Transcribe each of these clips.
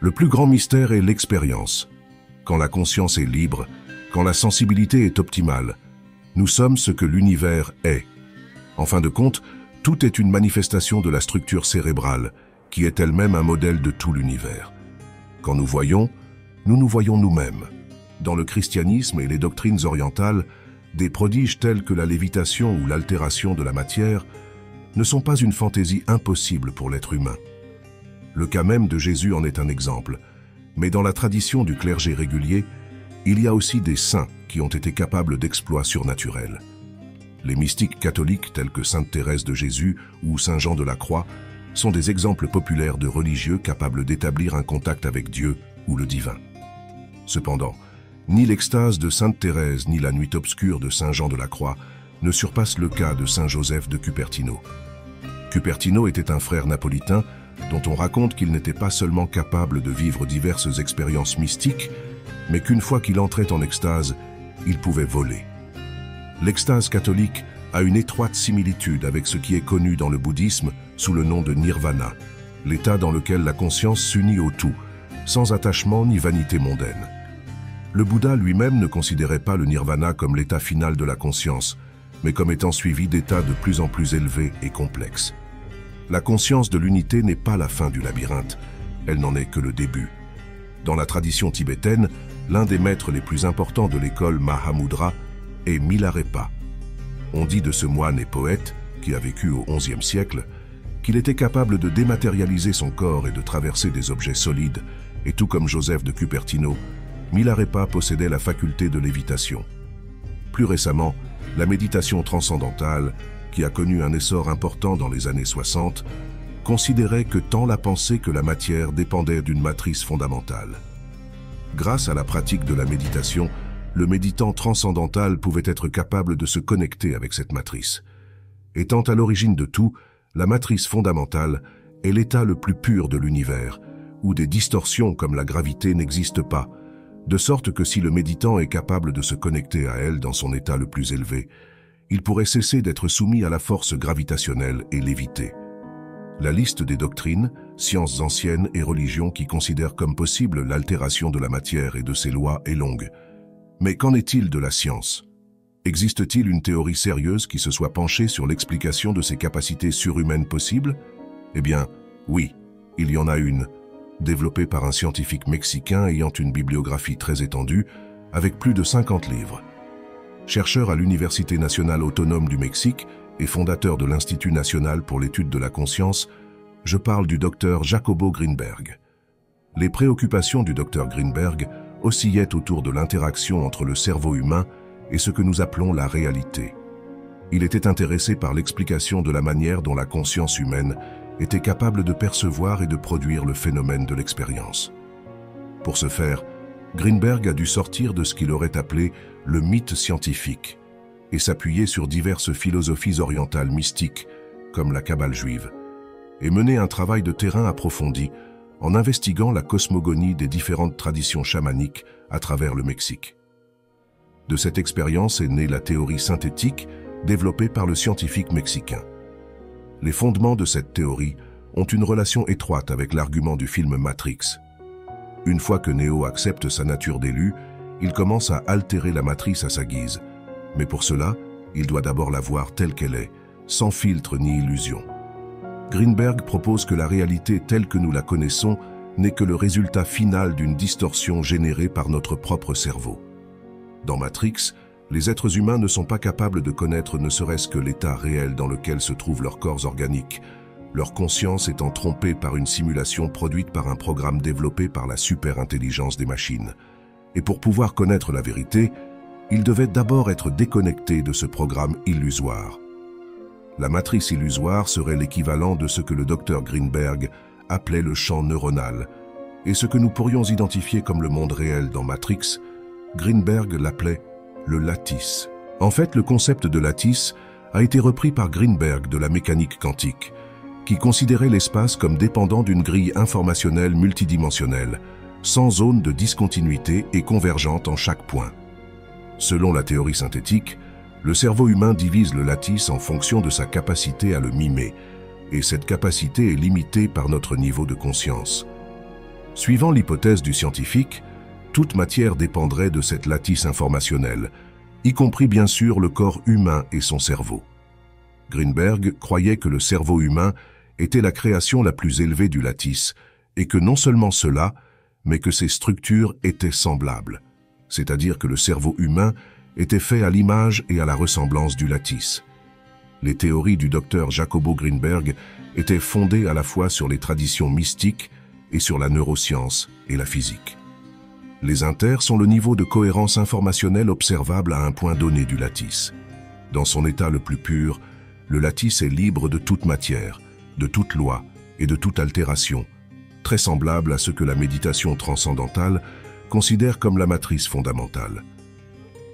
Le plus grand mystère est l'expérience. Quand la conscience est libre, quand la sensibilité est optimale, nous sommes ce que l'univers est. En fin de compte, tout est une manifestation de la structure cérébrale, qui est elle-même un modèle de tout l'univers. Quand nous voyons, nous nous voyons nous-mêmes. Dans le christianisme et les doctrines orientales, des prodiges tels que la lévitation ou l'altération de la matière ne sont pas une fantaisie impossible pour l'être humain. Le cas même de Jésus en est un exemple, mais dans la tradition du clergé régulier, il y a aussi des saints qui ont été capables d'exploits surnaturels. Les mystiques catholiques tels que Sainte Thérèse de Jésus ou Saint Jean de la Croix sont des exemples populaires de religieux capables d'établir un contact avec Dieu ou le divin. Cependant, ni l'extase de Sainte Thérèse ni la nuit obscure de Saint Jean de la Croix ne surpassent le cas de Saint Joseph de Cupertino. Cupertino était un frère napolitain dont on raconte qu'il n'était pas seulement capable de vivre diverses expériences mystiques, mais qu'une fois qu'il entrait en extase, il pouvait voler. L'extase catholique a une étroite similitude avec ce qui est connu dans le bouddhisme sous le nom de nirvana, l'état dans lequel la conscience s'unit au tout, sans attachement ni vanité mondaine. Le Bouddha lui-même ne considérait pas le nirvana comme l'état final de la conscience, mais comme étant suivi d'états de plus en plus élevés et complexes. La conscience de l'unité n'est pas la fin du labyrinthe, elle n'en est que le début. Dans la tradition tibétaine, l'un des maîtres les plus importants de l'école Mahamudra est Milarepa. On dit de ce moine et poète, qui a vécu au XIe siècle, qu'il était capable de dématérialiser son corps et de traverser des objets solides, et tout comme Joseph de Cupertino, Milarepa possédait la faculté de lévitation. Plus récemment, la méditation transcendantale, qui a connu un essor important dans les années 60, considérait que tant la pensée que la matière dépendaient d'une matrice fondamentale. Grâce à la pratique de la méditation, le méditant transcendantal pouvait être capable de se connecter avec cette matrice. Étant à l'origine de tout, la matrice fondamentale est l'état le plus pur de l'univers, où des distorsions comme la gravité n'existent pas, de sorte que si le méditant est capable de se connecter à elle dans son état le plus élevé, il pourrait cesser d'être soumis à la force gravitationnelle et léviter. La liste des doctrines, sciences anciennes et religions qui considèrent comme possible l'altération de la matière et de ses lois est longue. Mais qu'en est-il de la science? Existe-t-il une théorie sérieuse qui se soit penchée sur l'explication de ces capacités surhumaines possibles? Eh bien, oui, il y en a une, développée par un scientifique mexicain ayant une bibliographie très étendue, avec plus de 50 livres. Chercheur à l'Université nationale autonome du Mexique et fondateur de l'Institut national pour l'étude de la conscience, je parle du docteur Jacobo Greenberg. Les préoccupations du docteur Greenberg oscillaient autour de l'interaction entre le cerveau humain et ce que nous appelons la réalité. Il était intéressé par l'explication de la manière dont la conscience humaine était capable de percevoir et de produire le phénomène de l'expérience. Pour ce faire, Greenberg a dû sortir de ce qu'il aurait appelé le mythe scientifique et s'appuyer sur diverses philosophies orientales mystiques, comme la Kabbale juive, et mener un travail de terrain approfondi en investiguant la cosmogonie des différentes traditions chamaniques à travers le Mexique. De cette expérience est née la théorie synthétique développée par le scientifique mexicain. Les fondements de cette théorie ont une relation étroite avec l'argument du film Matrix. Une fois que Neo accepte sa nature d'élu, il commence à altérer la matrice à sa guise. Mais pour cela, il doit d'abord la voir telle qu'elle est, sans filtre ni illusion. Greenberg propose que la réalité telle que nous la connaissons n'est que le résultat final d'une distorsion générée par notre propre cerveau. Dans Matrix, les êtres humains ne sont pas capables de connaître ne serait-ce que l'état réel dans lequel se trouvent leurs corps organiques, leur conscience étant trompée par une simulation produite par un programme développé par la super-intelligence des machines. Et pour pouvoir connaître la vérité, ils devaient d'abord être déconnectés de ce programme illusoire. La matrice illusoire serait l'équivalent de ce que le docteur Greenberg appelait le champ neuronal, et ce que nous pourrions identifier comme le monde réel dans Matrix, Greenberg l'appelait le lattice. En fait, le concept de lattice a été repris par Greenberg de la mécanique quantique, qui considérait l'espace comme dépendant d'une grille informationnelle multidimensionnelle, sans zone de discontinuité et convergente en chaque point. Selon la théorie synthétique, le cerveau humain divise le lattice en fonction de sa capacité à le mimer, et cette capacité est limitée par notre niveau de conscience. Suivant l'hypothèse du scientifique, toute matière dépendrait de cette lattice informationnelle, y compris bien sûr le corps humain et son cerveau. Greenberg croyait que le cerveau humain était la création la plus élevée du lattice, et que non seulement cela, mais que ses structures étaient semblables, c'est-à-dire que le cerveau humain était fait à l'image et à la ressemblance du lattice. Les théories du docteur Jacobo Greenberg étaient fondées à la fois sur les traditions mystiques et sur la neuroscience et la physique. Les inters sont le niveau de cohérence informationnelle observable à un point donné du lattice. Dans son état le plus pur, le lattice est libre de toute matière, de toute loi et de toute altération, très semblable à ce que la méditation transcendantale considère comme la matrice fondamentale.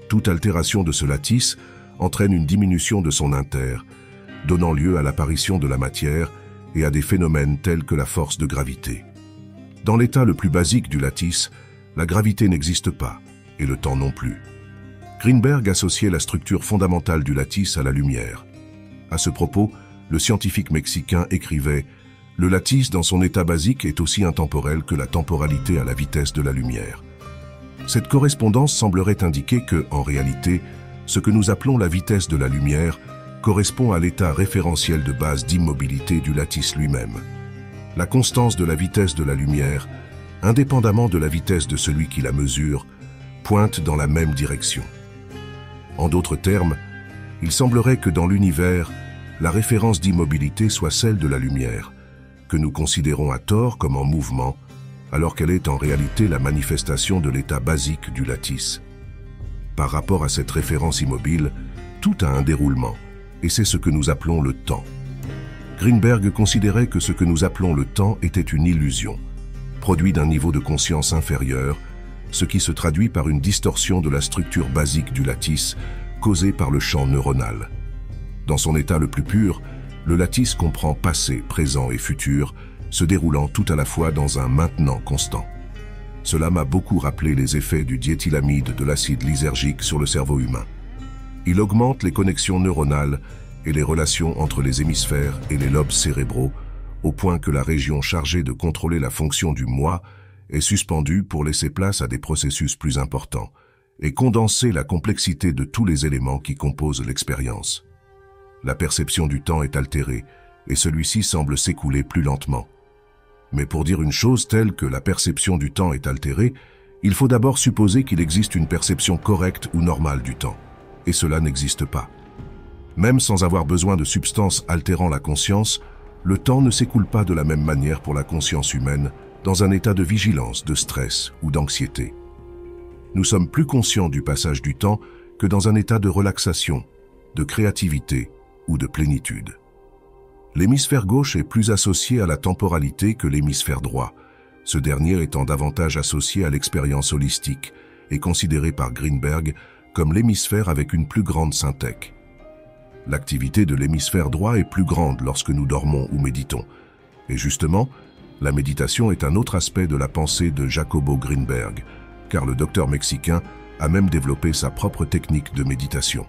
Toute altération de ce lattice entraîne une diminution de son inter, donnant lieu à l'apparition de la matière et à des phénomènes tels que la force de gravité. Dans l'état le plus basique du lattice, la gravité n'existe pas, et le temps non plus. Greenberg associait la structure fondamentale du lattice à la lumière. À ce propos, le scientifique mexicain écrivait « Le lattice dans son état basique est aussi intemporel que la temporalité à la vitesse de la lumière ». Cette correspondance semblerait indiquer que, en réalité, ce que nous appelons la vitesse de la lumière correspond à l'état référentiel de base d'immobilité du lattice lui-même. La constance de la vitesse de la lumière, indépendamment de la vitesse de celui qui la mesure, pointe dans la même direction. En d'autres termes, il semblerait que dans l'univers, la référence d'immobilité soit celle de la lumière, que nous considérons à tort comme en mouvement, alors qu'elle est en réalité la manifestation de l'état basique du lattice. Par rapport à cette référence immobile, tout a un déroulement, et c'est ce que nous appelons le temps. Greenberg considérait que ce que nous appelons le temps était une illusion, produit d'un niveau de conscience inférieur, ce qui se traduit par une distorsion de la structure basique du lattice, causée par le champ neuronal. Dans son état le plus pur, le lattice comprend passé, présent et futur, se déroulant tout à la fois dans un maintenant constant. Cela m'a beaucoup rappelé les effets du diéthylamide de l'acide lysergique sur le cerveau humain. Il augmente les connexions neuronales et les relations entre les hémisphères et les lobes cérébraux, au point que la région chargée de contrôler la fonction du moi est suspendue pour laisser place à des processus plus importants et condenser la complexité de tous les éléments qui composent l'expérience. La perception du temps est altérée et celui-ci semble s'écouler plus lentement. Mais pour dire une chose telle que la perception du temps est altérée, il faut d'abord supposer qu'il existe une perception correcte ou normale du temps. Et cela n'existe pas. Même sans avoir besoin de substances altérant la conscience, le temps ne s'écoule pas de la même manière pour la conscience humaine dans un état de vigilance, de stress ou d'anxiété. Nous sommes plus conscients du passage du temps que dans un état de relaxation, de créativité ou de plénitude. L'hémisphère gauche est plus associé à la temporalité que l'hémisphère droit, ce dernier étant davantage associé à l'expérience holistique et considéré par Greenberg comme l'hémisphère avec une plus grande synthèque. L'activité de l'hémisphère droit est plus grande lorsque nous dormons ou méditons. Et justement, la méditation est un autre aspect de la pensée de Jacobo Greenberg, car le docteur mexicain a même développé sa propre technique de méditation.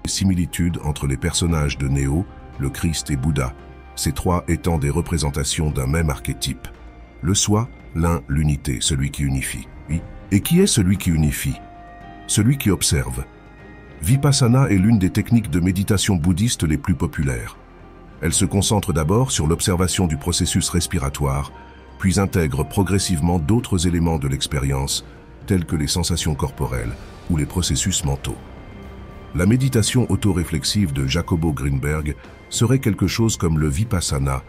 Les similitudes entre les personnages de Néo, le Christ et Bouddha, ces trois étant des représentations d'un même archétype. Le soi, l'un, l'unité, celui qui unifie. Oui. Et qui est celui qui unifie? Celui qui observe. Vipassana est l'une des techniques de méditation bouddhiste les plus populaires. Elle se concentre d'abord sur l'observation du processus respiratoire, puis intègre progressivement d'autres éléments de l'expérience, tels que les sensations corporelles ou les processus mentaux. La méditation autoréflexive de Jacobo Greenberg serait quelque chose comme le Vipassana,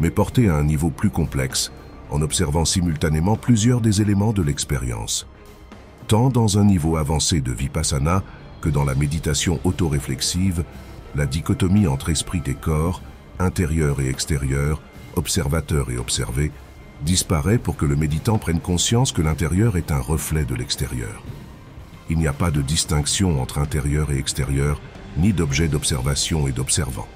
mais porté à un niveau plus complexe, en observant simultanément plusieurs des éléments de l'expérience. Tant dans un niveau avancé de Vipassana que dans la méditation autoréflexive, la dichotomie entre esprit et corps, intérieur et extérieur, observateur et observé, disparaît pour que le méditant prenne conscience que l'intérieur est un reflet de l'extérieur. Il n'y a pas de distinction entre intérieur et extérieur, ni d'objet d'observation et d'observant.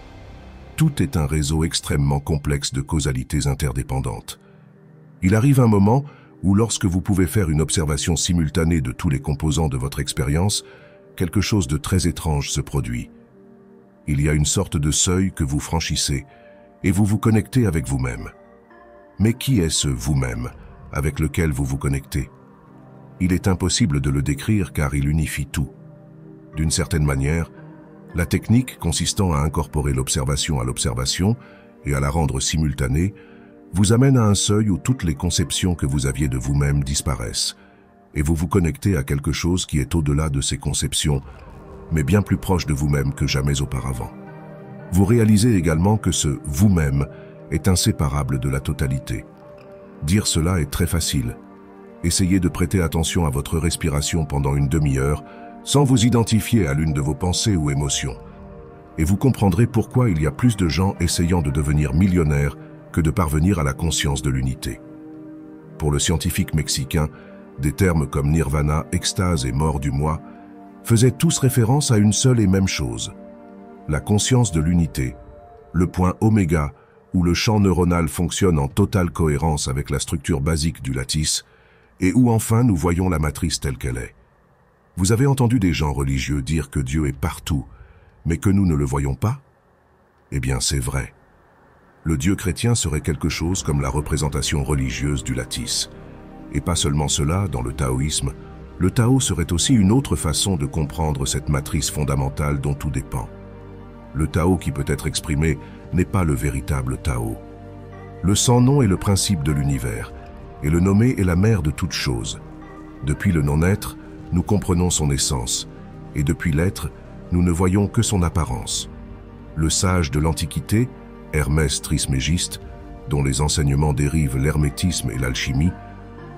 Tout est un réseau extrêmement complexe de causalités interdépendantes. Il arrive un moment où lorsque vous pouvez faire une observation simultanée de tous les composants de votre expérience, quelque chose de très étrange se produit. Il y a une sorte de seuil que vous franchissez et vous vous connectez avec vous-même. Mais qui est ce vous-même, avec lequel vous vous connectez. Il est impossible de le décrire car il unifie tout. D'une certaine manière, la technique consistant à incorporer l'observation à l'observation et à la rendre simultanée vous amène à un seuil où toutes les conceptions que vous aviez de vous-même disparaissent et vous vous connectez à quelque chose qui est au-delà de ces conceptions, mais bien plus proche de vous-même que jamais auparavant. Vous réalisez également que ce « vous-même » est inséparable de la totalité. Dire cela est très facile. Essayez de prêter attention à votre respiration pendant une demi-heure sans vous identifier à l'une de vos pensées ou émotions. Et vous comprendrez pourquoi il y a plus de gens essayant de devenir millionnaires que de parvenir à la conscience de l'unité. Pour le scientifique mexicain, des termes comme nirvana, extase et mort du moi faisaient tous référence à une seule et même chose, la conscience de l'unité, le point oméga où le champ neuronal fonctionne en totale cohérence avec la structure basique du lattice et où enfin nous voyons la matrice telle qu'elle est. Vous avez entendu des gens religieux dire que Dieu est partout, mais que nous ne le voyons pas? Eh bien, c'est vrai. Le Dieu chrétien serait quelque chose comme la représentation religieuse du lattice. Et pas seulement cela, dans le taoïsme, le Tao serait aussi une autre façon de comprendre cette matrice fondamentale dont tout dépend. Le Tao qui peut être exprimé n'est pas le véritable Tao. Le sans-nom est le principe de l'univers, et le nommer est la mère de toute chose. Depuis le non-être, nous comprenons son essence, et depuis l'être, nous ne voyons que son apparence. Le sage de l'Antiquité, Hermès Trismégiste, dont les enseignements dérivent l'hermétisme et l'alchimie,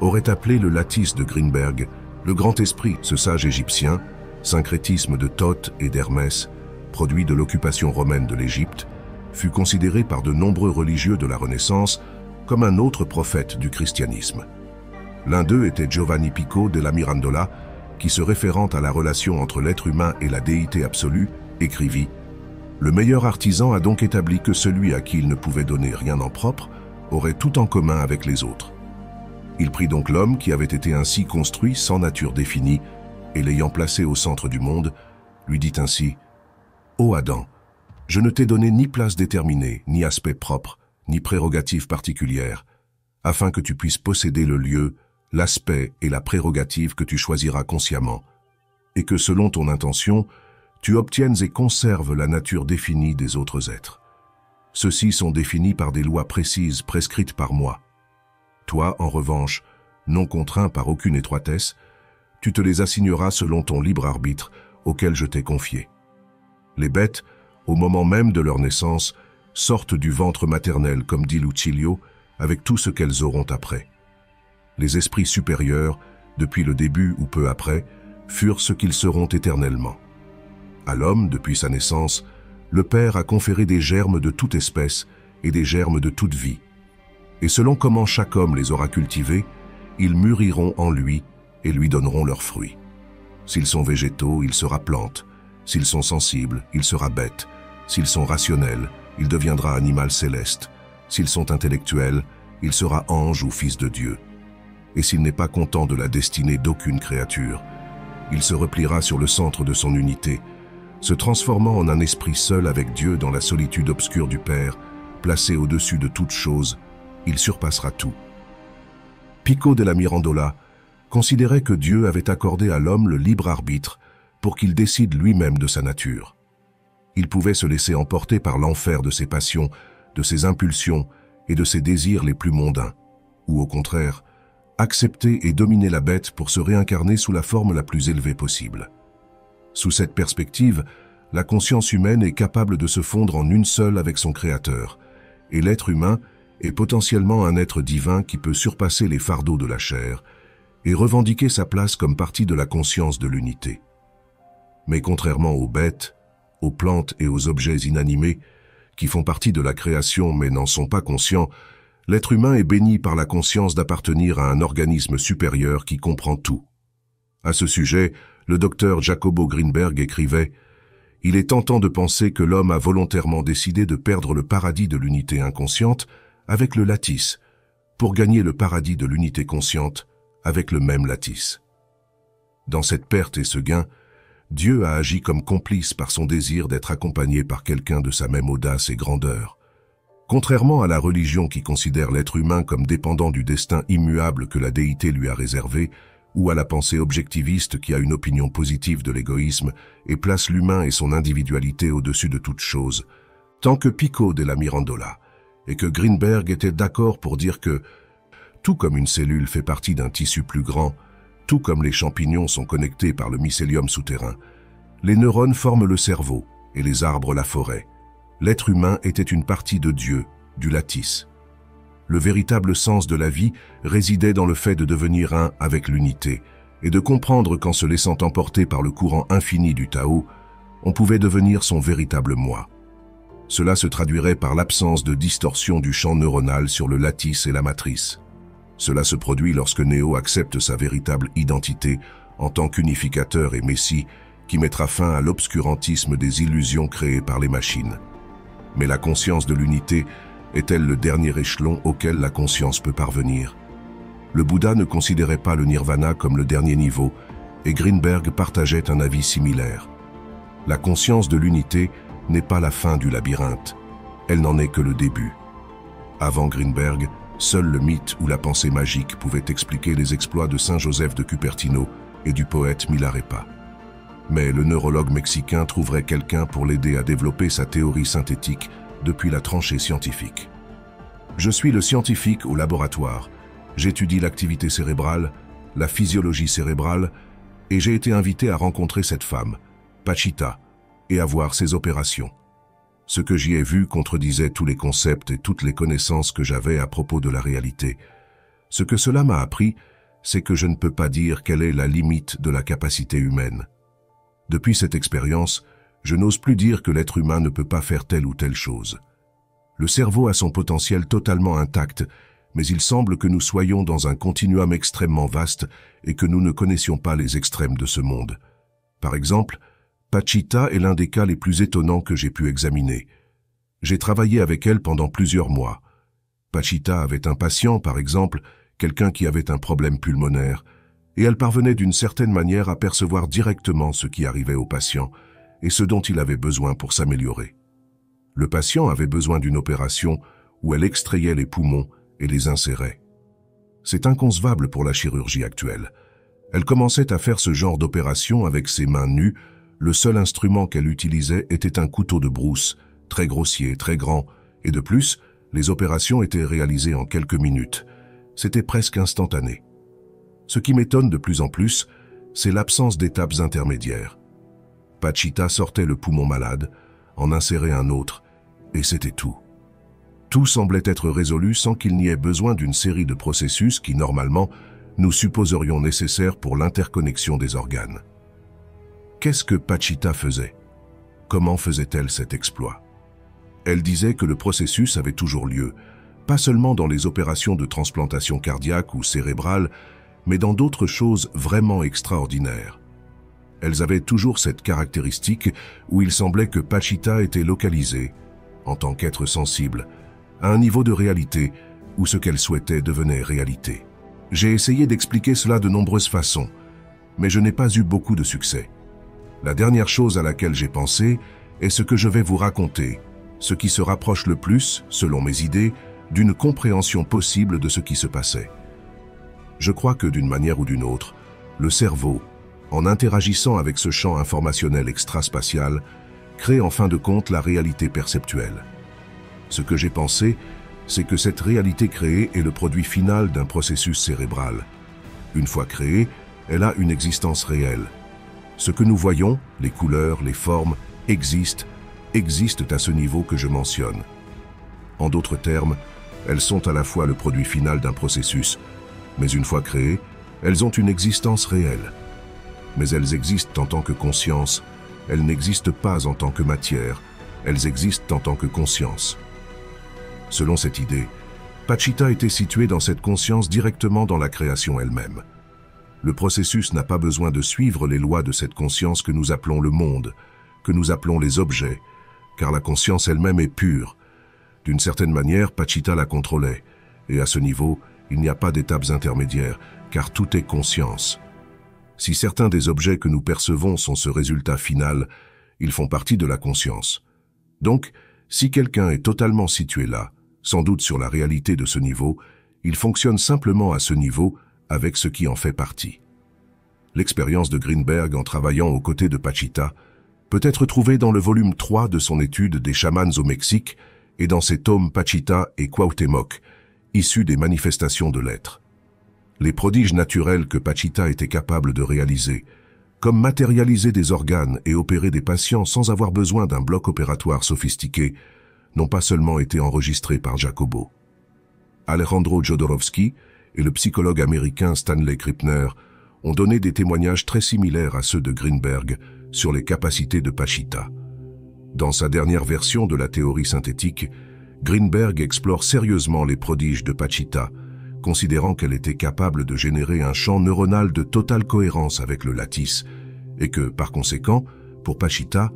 aurait appelé le lattice de Greenberg le grand esprit. Ce sage égyptien, syncrétisme de Thoth et d'Hermès, produit de l'occupation romaine de l'Égypte, fut considéré par de nombreux religieux de la Renaissance comme un autre prophète du christianisme. L'un d'eux était Giovanni Pico della Mirandola, qui, se référant à la relation entre l'être humain et la déité absolue, écrivit « Le meilleur artisan a donc établi que celui à qui il ne pouvait donner rien en propre aurait tout en commun avec les autres. Il prit donc l'homme qui avait été ainsi construit sans nature définie, et l'ayant placé au centre du monde, lui dit ainsi « Ô Adam, je ne t'ai donné ni place déterminée, ni aspect propre, ni prérogative particulière, afin que tu puisses posséder le lieu, l'aspect et la prérogative que tu choisiras consciemment, et que selon ton intention, tu obtiennes et conserves la nature définie des autres êtres. Ceux-ci sont définis par des lois précises prescrites par moi. Toi, en revanche, non contraint par aucune étroitesse, tu te les assigneras selon ton libre arbitre auquel je t'ai confié. Les bêtes, au moment même de leur naissance, sortent du ventre maternel, comme dit Lucilio, avec tout ce qu'elles auront après. Les esprits supérieurs, depuis le début ou peu après, furent ce qu'ils seront éternellement. À l'homme, depuis sa naissance, le Père a conféré des germes de toute espèce et des germes de toute vie. Et selon comment chaque homme les aura cultivés, ils mûriront en lui et lui donneront leurs fruits. S'ils sont végétaux, il sera plante. S'ils sont sensibles, il sera bête. S'ils sont rationnels, il deviendra animal céleste. S'ils sont intellectuels, il sera ange ou fils de Dieu. Et s'il n'est pas content de la destinée d'aucune créature, il se repliera sur le centre de son unité, se transformant en un esprit seul avec Dieu dans la solitude obscure du Père, placé au-dessus de toute chose, il surpassera tout. Pico della Mirandola considérait que Dieu avait accordé à l'homme le libre arbitre pour qu'il décide lui-même de sa nature. Il pouvait se laisser emporter par l'enfer de ses passions, de ses impulsions et de ses désirs les plus mondains, ou au contraire, accepter et dominer la bête pour se réincarner sous la forme la plus élevée possible. Sous cette perspective, la conscience humaine est capable de se fondre en une seule avec son Créateur, et l'être humain est potentiellement un être divin qui peut surpasser les fardeaux de la chair et revendiquer sa place comme partie de la conscience de l'unité. Mais contrairement aux bêtes, aux plantes et aux objets inanimés, qui font partie de la création mais n'en sont pas conscients, l'être humain est béni par la conscience d'appartenir à un organisme supérieur qui comprend tout. À ce sujet, le docteur Jacobo Greenberg écrivait « Il est tentant de penser que l'homme a volontairement décidé de perdre le paradis de l'unité inconsciente avec le lattice, pour gagner le paradis de l'unité consciente avec le même lattice. Dans cette perte et ce gain, Dieu a agi comme complice par son désir d'être accompagné par quelqu'un de sa même audace et grandeur. Contrairement à la religion qui considère l'être humain comme dépendant du destin immuable que la déité lui a réservé, ou à la pensée objectiviste qui a une opinion positive de l'égoïsme et place l'humain et son individualité au-dessus de toute chose, tant que Pico della Mirandola et que Greenberg étaient d'accord pour dire que, tout comme une cellule fait partie d'un tissu plus grand, tout comme les champignons sont connectés par le mycélium souterrain, les neurones forment le cerveau et les arbres la forêt. L'être humain était une partie de Dieu, du lattice. Le véritable sens de la vie résidait dans le fait de devenir un avec l'unité et de comprendre qu'en se laissant emporter par le courant infini du Tao, on pouvait devenir son véritable moi. Cela se traduirait par l'absence de distorsion du champ neuronal sur le lattice et la matrice. Cela se produit lorsque Néo accepte sa véritable identité en tant qu'unificateur et messie qui mettra fin à l'obscurantisme des illusions créées par les machines. Mais la conscience de l'unité est-elle le dernier échelon auquel la conscience peut parvenir? Le Bouddha ne considérait pas le nirvana comme le dernier niveau, et Greenberg partageait un avis similaire. La conscience de l'unité n'est pas la fin du labyrinthe, elle n'en est que le début. Avant Greenberg, seul le mythe ou la pensée magique pouvait expliquer les exploits de Saint Joseph de Cupertino et du poète Milarepa. Mais le neurologue mexicain trouverait quelqu'un pour l'aider à développer sa théorie synthétique depuis la tranchée scientifique. Je suis le scientifique au laboratoire. J'étudie l'activité cérébrale, la physiologie cérébrale, et j'ai été invité à rencontrer cette femme, Pachita, et à voir ses opérations. Ce que j'y ai vu contredisait tous les concepts et toutes les connaissances que j'avais à propos de la réalité. Ce que cela m'a appris, c'est que je ne peux pas dire quelle est la limite de la capacité humaine. Depuis cette expérience, je n'ose plus dire que l'être humain ne peut pas faire telle ou telle chose. Le cerveau a son potentiel totalement intact, mais il semble que nous soyons dans un continuum extrêmement vaste et que nous ne connaissions pas les extrêmes de ce monde. Par exemple, Pachita est l'un des cas les plus étonnants que j'ai pu examiner. J'ai travaillé avec elle pendant plusieurs mois. Pachita avait un patient, par exemple, quelqu'un qui avait un problème pulmonaire, et elle parvenait d'une certaine manière à percevoir directement ce qui arrivait au patient et ce dont il avait besoin pour s'améliorer. Le patient avait besoin d'une opération où elle extrayait les poumons et les insérait. C'est inconcevable pour la chirurgie actuelle. Elle commençait à faire ce genre d'opération avec ses mains nues. Le seul instrument qu'elle utilisait était un couteau de brousse, très grossier, très grand, et de plus, les opérations étaient réalisées en quelques minutes. C'était presque instantané. Ce qui m'étonne de plus en plus, c'est l'absence d'étapes intermédiaires. Pachita sortait le poumon malade, en insérait un autre, et c'était tout. Tout semblait être résolu sans qu'il n'y ait besoin d'une série de processus qui, normalement, nous supposerions nécessaires pour l'interconnexion des organes. Qu'est-ce que Pachita faisait? Comment faisait-elle cet exploit? Elle disait que le processus avait toujours lieu, pas seulement dans les opérations de transplantation cardiaque ou cérébrale, mais dans d'autres choses vraiment extraordinaires. Elles avaient toujours cette caractéristique où il semblait que Pachita était localisée, en tant qu'être sensible, à un niveau de réalité où ce qu'elle souhaitait devenait réalité. J'ai essayé d'expliquer cela de nombreuses façons, mais je n'ai pas eu beaucoup de succès. La dernière chose à laquelle j'ai pensé est ce que je vais vous raconter, ce qui se rapproche le plus, selon mes idées, d'une compréhension possible de ce qui se passait. Je crois que d'une manière ou d'une autre, le cerveau, en interagissant avec ce champ informationnel extraspatial, crée en fin de compte la réalité perceptuelle. Ce que j'ai pensé, c'est que cette réalité créée est le produit final d'un processus cérébral. Une fois créée, elle a une existence réelle. Ce que nous voyons, les couleurs, les formes, existent à ce niveau que je mentionne. En d'autres termes, elles sont à la fois le produit final d'un processus, mais une fois créées, elles ont une existence réelle. Mais elles existent en tant que conscience, elles n'existent pas en tant que matière, elles existent en tant que conscience. Selon cette idée, Pachita était située dans cette conscience directement dans la création elle-même. Le processus n'a pas besoin de suivre les lois de cette conscience que nous appelons le monde, que nous appelons les objets, car la conscience elle-même est pure. D'une certaine manière, Pachita la contrôlait, et à ce niveau, il n'y a pas d'étapes intermédiaires, car tout est conscience. Si certains des objets que nous percevons sont ce résultat final, ils font partie de la conscience. Donc, si quelqu'un est totalement situé là, sans doute sur la réalité de ce niveau, il fonctionne simplement à ce niveau avec ce qui en fait partie. L'expérience de Greenberg en travaillant aux côtés de Pachita peut être trouvée dans le volume 3 de son étude des chamans au Mexique et dans ses tomes Pachita et Cuauhtémoc, issus des manifestations de l'être. Les prodiges naturels que Pachita était capable de réaliser, comme matérialiser des organes et opérer des patients sans avoir besoin d'un bloc opératoire sophistiqué, n'ont pas seulement été enregistrés par Jacobo. Alejandro Jodorowsky et le psychologue américain Stanley Krippner ont donné des témoignages très similaires à ceux de Greenberg sur les capacités de Pachita. Dans sa dernière version de la théorie synthétique, Greenberg explore sérieusement les prodiges de Pachita, considérant qu'elle était capable de générer un champ neuronal de totale cohérence avec le lattice, et que, par conséquent, pour Pachita,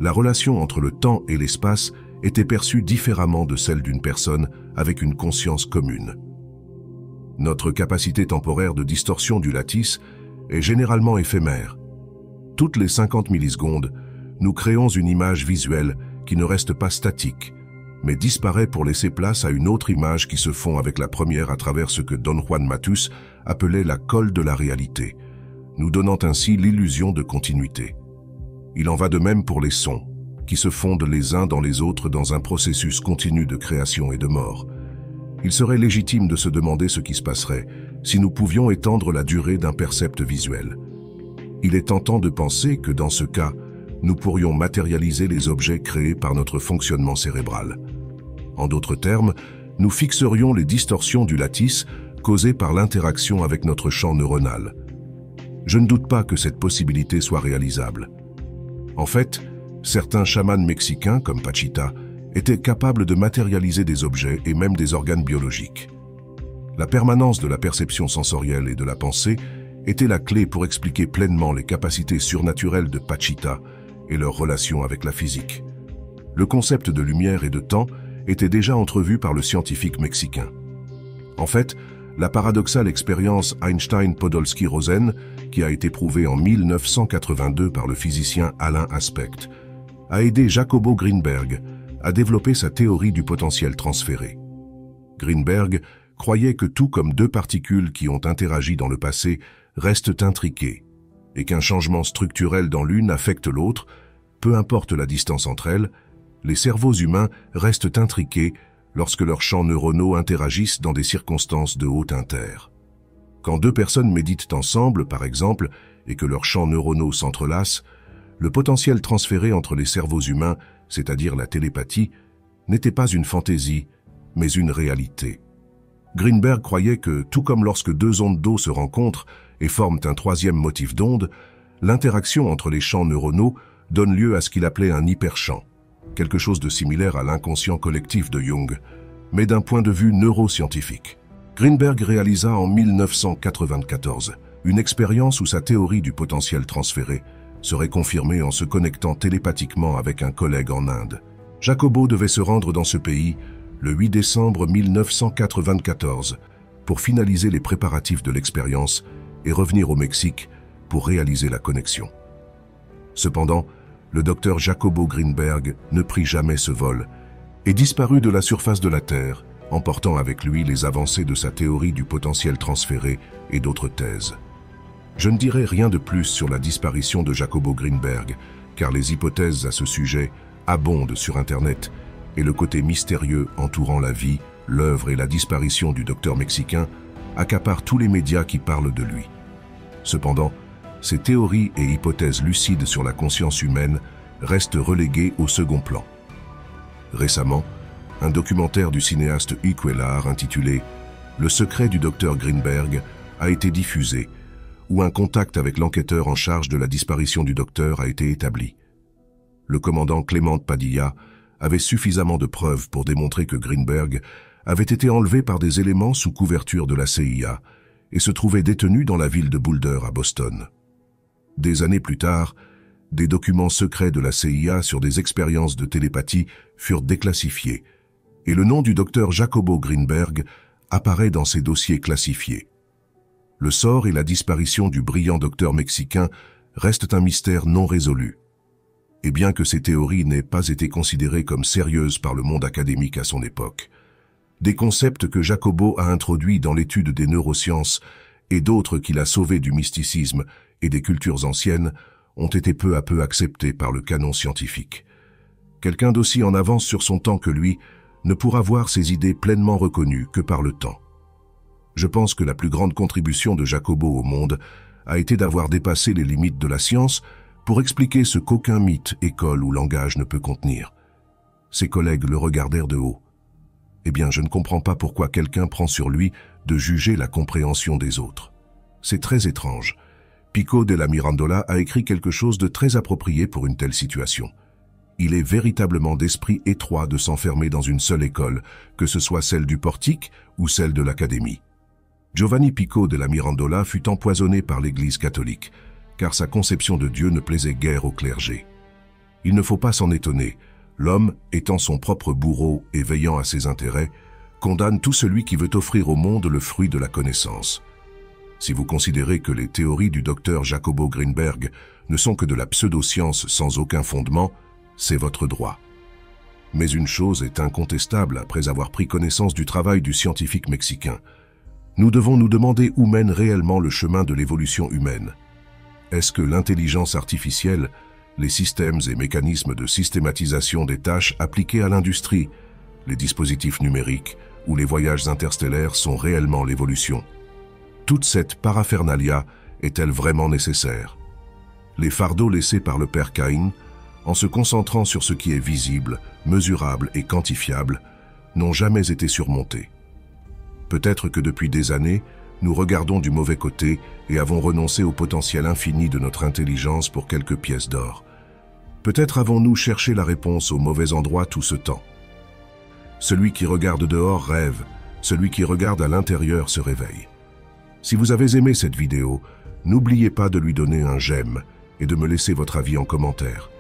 la relation entre le temps et l'espace était perçue différemment de celle d'une personne avec une conscience commune. Notre capacité temporaire de distorsion du lattice est généralement éphémère. Toutes les 50 millisecondes, nous créons une image visuelle qui ne reste pas statique, mais disparaît pour laisser place à une autre image qui se fond avec la première à travers ce que Don Juan Matus appelait la colle de la réalité, nous donnant ainsi l'illusion de continuité. Il en va de même pour les sons, qui se fondent les uns dans les autres dans un processus continu de création et de mort. Il serait légitime de se demander ce qui se passerait si nous pouvions étendre la durée d'un percept visuel. Il est tentant de penser que dans ce cas, nous pourrions matérialiser les objets créés par notre fonctionnement cérébral. En d'autres termes, nous fixerions les distorsions du lattice causées par l'interaction avec notre champ neuronal. Je ne doute pas que cette possibilité soit réalisable. En fait, certains chamans mexicains, comme Pachita, étaient capables de matérialiser des objets et même des organes biologiques. La permanence de la perception sensorielle et de la pensée était la clé pour expliquer pleinement les capacités surnaturelles de Pachita et leur relation avec la physique. Le concept de lumière et de temps était déjà entrevu par le scientifique mexicain. En fait, la paradoxale expérience Einstein-Podolsky-Rosen, qui a été prouvée en 1982 par le physicien Alain Aspect, a aidé Jacobo Greenberg à développer sa théorie du potentiel transféré. Greenberg croyait que tout comme deux particules qui ont interagi dans le passé restent intriquées, et qu'un changement structurel dans l'une affecte l'autre, peu importe la distance entre elles, les cerveaux humains restent intriqués lorsque leurs champs neuronaux interagissent dans des circonstances de haut inter. Quand deux personnes méditent ensemble, par exemple, et que leurs champs neuronaux s'entrelacent, le potentiel transféré entre les cerveaux humains, c'est-à-dire la télépathie, n'était pas une fantaisie, mais une réalité. Greenberg croyait que, tout comme lorsque deux ondes d'eau se rencontrent et forment un troisième motif d'onde, l'interaction entre les champs neuronaux donne lieu à ce qu'il appelait un hyperchamp, quelque chose de similaire à l'inconscient collectif de Jung, mais d'un point de vue neuroscientifique. Greenberg réalisa en 1994 une expérience où sa théorie du potentiel transféré serait confirmée en se connectant télépathiquement avec un collègue en Inde. Jacobo devait se rendre dans ce pays le 8 décembre 1994 pour finaliser les préparatifs de l'expérience et revenir au Mexique pour réaliser la connexion. Cependant, le docteur Jacobo Greenberg ne prit jamais ce vol et disparut de la surface de la Terre, emportant avec lui les avancées de sa théorie du potentiel transféré et d'autres thèses. Je ne dirai rien de plus sur la disparition de Jacobo Greenberg, car les hypothèses à ce sujet abondent sur Internet et le côté mystérieux entourant la vie, l'œuvre et la disparition du docteur mexicain accapare tous les médias qui parlent de lui. Cependant, ces théories et hypothèses lucides sur la conscience humaine restent reléguées au second plan. Récemment, un documentaire du cinéaste Hugues Cuéllar intitulé « Le secret du docteur Greenberg » a été diffusé, où un contact avec l'enquêteur en charge de la disparition du docteur a été établi. Le commandant Clément Padilla avait suffisamment de preuves pour démontrer que Greenberg avait été enlevé par des éléments sous couverture de la CIA et se trouvait détenu dans la ville de Boulder à Boston. Des années plus tard, des documents secrets de la CIA sur des expériences de télépathie furent déclassifiés et le nom du docteur Jacobo Greenberg apparaît dans ces dossiers classifiés. Le sort et la disparition du brillant docteur mexicain restent un mystère non résolu. Et bien que ces théories n'aient pas été considérées comme sérieuses par le monde académique à son époque, des concepts que Jacobo a introduits dans l'étude des neurosciences et d'autres qu'il a sauvés du mysticisme et des cultures anciennes ont été peu à peu acceptés par le canon scientifique. Quelqu'un d'aussi en avance sur son temps que lui ne pourra voir ses idées pleinement reconnues que par le temps. Je pense que la plus grande contribution de Jacobo au monde a été d'avoir dépassé les limites de la science pour expliquer ce qu'aucun mythe, école ou langage ne peut contenir. Ses collègues le regardèrent de haut. Eh bien, je ne comprends pas pourquoi quelqu'un prend sur lui de juger la compréhension des autres. C'est très étrange. Pico della Mirandola a écrit quelque chose de très approprié pour une telle situation. Il est véritablement d'esprit étroit de s'enfermer dans une seule école, que ce soit celle du portique ou celle de l'académie. Giovanni Pico della Mirandola fut empoisonné par l'Église catholique, car sa conception de Dieu ne plaisait guère au clergé. Il ne faut pas s'en étonner. L'homme, étant son propre bourreau et veillant à ses intérêts, condamne tout celui qui veut offrir au monde le fruit de la connaissance. Si vous considérez que les théories du docteur Jacobo Greenberg ne sont que de la pseudo-science sans aucun fondement, c'est votre droit. Mais une chose est incontestable après avoir pris connaissance du travail du scientifique mexicain. Nous devons nous demander où mène réellement le chemin de l'évolution humaine. Est-ce que l'intelligence artificielle, les systèmes et mécanismes de systématisation des tâches appliquées à l'industrie, les dispositifs numériques ou les voyages interstellaires sont réellement l'évolution? Toute cette paraphernalia est-elle vraiment nécessaire? Les fardeaux laissés par le père Caïn, en se concentrant sur ce qui est visible, mesurable et quantifiable, n'ont jamais été surmontés. Peut-être que depuis des années, nous regardons du mauvais côté et avons renoncé au potentiel infini de notre intelligence pour quelques pièces d'or. Peut-être avons-nous cherché la réponse au mauvais endroit tout ce temps. Celui qui regarde dehors rêve, celui qui regarde à l'intérieur se réveille. Si vous avez aimé cette vidéo, n'oubliez pas de lui donner un j'aime et de me laisser votre avis en commentaire.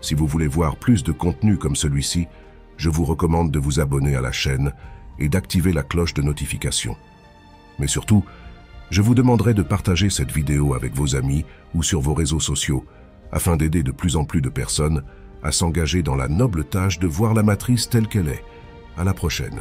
Si vous voulez voir plus de contenu comme celui-ci, je vous recommande de vous abonner à la chaîne et d'activer la cloche de notification. Mais surtout, je vous demanderai de partager cette vidéo avec vos amis ou sur vos réseaux sociaux afin d'aider de plus en plus de personnes à s'engager dans la noble tâche de voir la matrice telle qu'elle est. À la prochaine.